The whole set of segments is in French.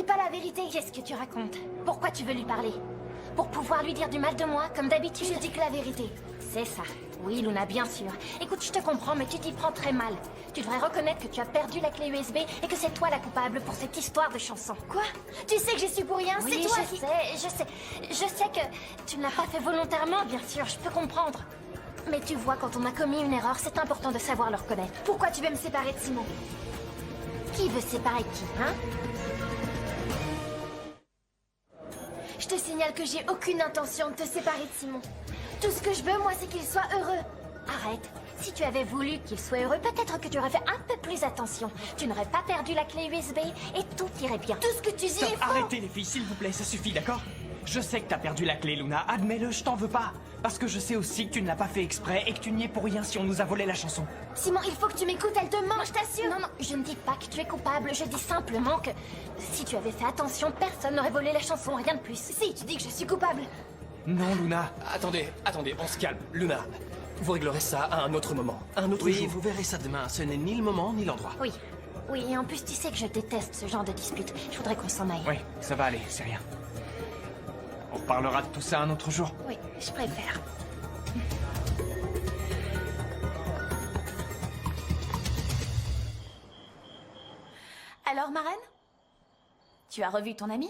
pas la vérité. Qu'est-ce que tu racontes? Pourquoi tu veux lui parler? Pour pouvoir lui dire du mal de moi, comme d'habitude? Je dis que la vérité. C'est ça. Oui, Luna, bien sûr. Écoute, je te comprends, mais tu t'y prends très mal. Tu devrais reconnaître que tu as perdu la clé USB et que c'est toi la coupable pour cette histoire de chanson. Quoi? Tu sais que j'y suis pour rien, Oui, c'est toi qui... Je sais que tu ne l'as pas fait volontairement, bien sûr, je peux comprendre. Mais tu vois, quand on a commis une erreur, c'est important de savoir le reconnaître. Pourquoi tu veux me séparer de Simon? Qui veut séparer qui, hein? Je te signale que j'ai aucune intention de te séparer de Simon. Tout ce que je veux, moi, c'est qu'il soit heureux. Arrête. Si tu avais voulu qu'il soit heureux, peut-être que tu aurais fait un peu plus attention. Tu n'aurais pas perdu la clé USB et tout irait bien. Tout ce que tu dis est faux. Arrêtez les filles, s'il vous plaît, ça suffit, d'accord? Je sais que t'as perdu la clé, Luna. Admets-le, je t'en veux pas. Parce que je sais aussi que tu ne l'as pas fait exprès et que tu n'y es pour rien si on nous a volé la chanson. Simon, il faut que tu m'écoutes, elle te ment, je t'assure. Non, je ne dis pas que tu es coupable, je dis simplement que... Si tu avais fait attention, personne n'aurait volé la chanson, rien de plus. Si, tu dis que je suis coupable. Non, Luna. Attendez, on se calme. Luna, vous réglerez ça à un autre moment, un autre jour. Oui, vous verrez ça demain. Ce n'est ni le moment ni l'endroit. Oui, et en plus, tu sais que je déteste ce genre de dispute. Je voudrais qu'on s'en aille. Oui, ça va aller, c'est rien. On parlera de tout ça un autre jour. Oui, je préfère. Alors, marraine? Tu as revu ton ami?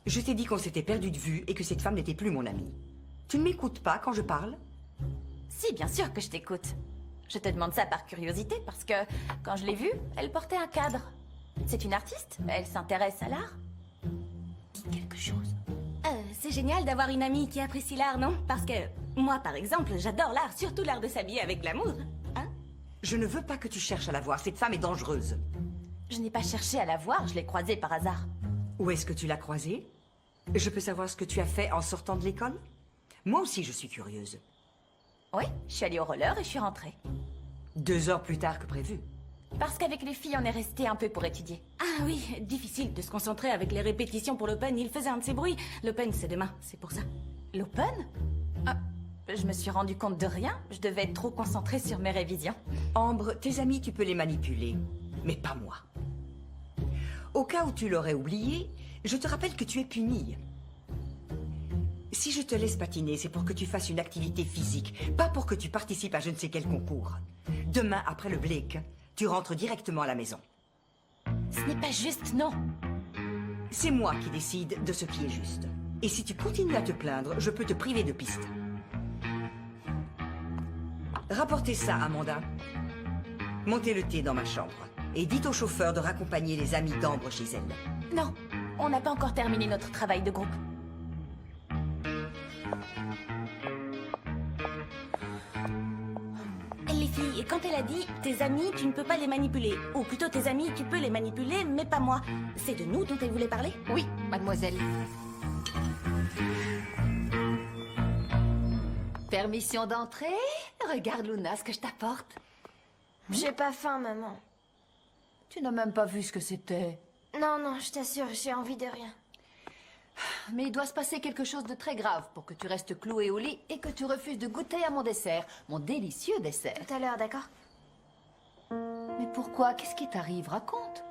Je t'ai dit qu'on s'était perdu de vue et que cette femme n'était plus mon amie. Tu ne m'écoutes pas quand je parle? Si, bien sûr que je t'écoute. Je te demande ça par curiosité parce que, quand je l'ai vue, elle portait un cadre. C'est une artiste? Elle s'intéresse à l'art? Dis quelque chose. C'est génial d'avoir une amie qui apprécie l'art, non? Parce que, moi, par exemple, j'adore l'art, surtout l'art de s'habiller avec glamour. Hein? Je ne veux pas que tu cherches à la voir. Cette femme est dangereuse. Je n'ai pas cherché à la voir, je l'ai croisée par hasard. Où est-ce que tu l'as croisée? Je peux savoir ce que tu as fait en sortant de l'école? Moi aussi, je suis curieuse. Oui, je suis allée au roller et je suis rentrée. 2 heures plus tard que prévu. Parce qu'avec les filles, on est resté un peu pour étudier. Ah oui, difficile de se concentrer avec les répétitions pour l'open. Il faisait un de ces bruits. L'open, c'est demain, c'est pour ça. L'open? Ah, je me suis rendu compte de rien. Je devais être trop concentrée sur mes révisions. Ambre, tes amis, tu peux les manipuler. Mais pas moi. Au cas où tu l'aurais oublié, je te rappelle que tu es punie. Si je te laisse patiner, c'est pour que tu fasses une activité physique, pas pour que tu participes à je ne sais quel concours. Demain, après le Blake, tu rentres directement à la maison. Ce n'est pas juste, non. C'est moi qui décide de ce qui est juste. Et si tu continues à te plaindre, je peux te priver de piste. Rapportez ça, Amanda. Montez le thé dans ma chambre. Et dites au chauffeur de raccompagner les amis d'Ambre chez elle. Non, on n'a pas encore terminé notre travail de groupe. Les filles, et quand elle a dit « tes amis, tu ne peux pas les manipuler », ou plutôt « tes amis, tu peux les manipuler, mais pas moi », c'est de nous dont elle voulait parler? Oui, mademoiselle. Permission d'entrer? Regarde, Luna, ce que je t'apporte. J'ai pas faim, maman. Tu n'as même pas vu ce que c'était. Non, je t'assure, j'ai envie de rien. Mais il doit se passer quelque chose de très grave pour que tu restes cloué au lit et que tu refuses de goûter à mon dessert, mon délicieux dessert. Tout à l'heure, d'accord? Mais pourquoi? Qu'est-ce qui t'arrive? Raconte.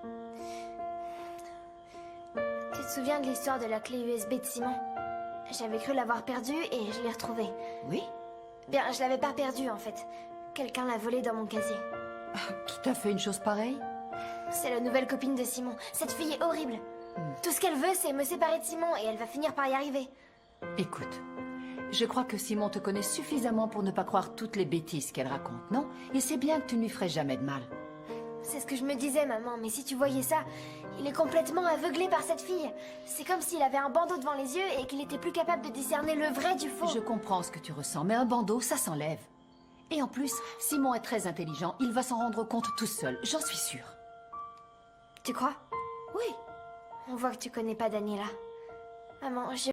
Tu te souviens de l'histoire de la clé USB de Simon? J'avais cru l'avoir perdue et je l'ai retrouvée. Oui? Bien, je l'avais pas perdue, en fait. Quelqu'un l'a volée dans mon casier. Qui t'a fait une chose pareille? C'est la nouvelle copine de Simon. Cette fille est horrible. Tout ce qu'elle veut, c'est me séparer de Simon et elle va finir par y arriver. Écoute, je crois que Simon te connaît suffisamment pour ne pas croire toutes les bêtises qu'elle raconte, non? Il sait bien que tu ne lui ferais jamais de mal. C'est ce que je me disais, maman, mais si tu voyais ça, il est complètement aveuglé par cette fille. C'est comme s'il avait un bandeau devant les yeux et qu'il était plus capable de discerner le vrai du faux. Je comprends ce que tu ressens, mais un bandeau, ça s'enlève. Et en plus, Simon est très intelligent, il va s'en rendre compte tout seul, j'en suis sûre. Tu crois? Oui. On voit que tu connais pas Daniela. Maman, j'ai